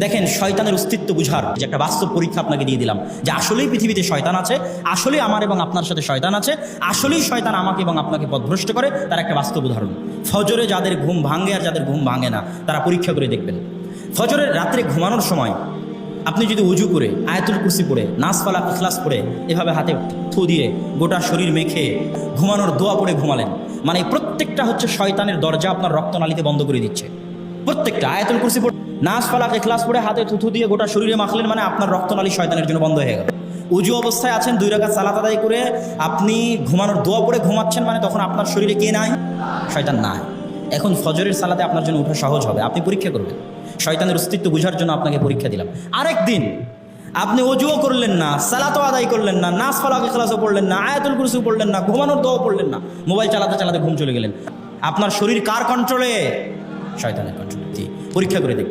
দেখেন, শয়তানের অস্তিত্ব বুঝার যে একটা বাস্তব পরীক্ষা আপনাকে দিয়ে দিলাম, যে আসলেই পৃথিবীতে শয়তান আছে, আসলেই আমার এবং আপনার সাথে শয়তান আছে, আসলেই শয়তান আমাকে এবং আপনাকে পথভ্রষ্ট করে, তার একটা বাস্তব উদাহরণ। ফজরে যাদের ঘুম ভাঙে আর যাদের ঘুম ভাঙে না, তারা পরীক্ষা করে দেখবেন। ফজরের রাত্রে ঘুমানোর সময় আপনি যদি উজু করে আয়াতুল কুরসি পড়ে নাস ফালাক ইখলাস পড়ে এভাবে হাতে থু দিয়ে গোটা শরীর মেখে ঘুমানোর দোয়া পড়ে ঘুমালেন, মানে প্রত্যেকটা হচ্ছে শয়তানের দরজা আপনার রক্তনালীতে বন্ধ করে দিচ্ছে। প্রত্যেকটা আয়াতুল কুরসি পড়ে নাস ফালাক ইখলাস পড়ে হাতে থুথু দিয়ে গোটা শরীরে মাখলেন, মানে আপনার রক্তনালী শয়তানের জন্য বন্ধ হয়ে গেল। উজু অবস্থায় আছেন, 2 রাকাত সালাত আদায় করে আপনি ঘুমানোর দোয়া পড়ে ঘুমাচ্ছেন, মানে তখন আপনার শরীরে কে নাই? শয়তান নাই। এখন ফজরের সালাতে আপনার জন্য ওঠা সহজ হবে, আপনি পরীক্ষা করবেন। শয়তানের অস্তিত্ব বুঝার জন্য আপনাকে পরীক্ষা দিলাম। আরেকদিন আপনি অজুও করলেন না, সালাতও আদায় করলেন না, নাস ফালাক ইখলাসও পড়লেন না, আয়াতুল কুরসিও পড়লেন না, ঘুমানোর দোয়া পড়লেন না, মোবাইল চালাতে চালাতে ঘুম চলে গেলেন। আপনার শরীর কার কন্ট্রোলে? শয়তানের কন্ট্রোলে। পরীক্ষা করে দেখবেন।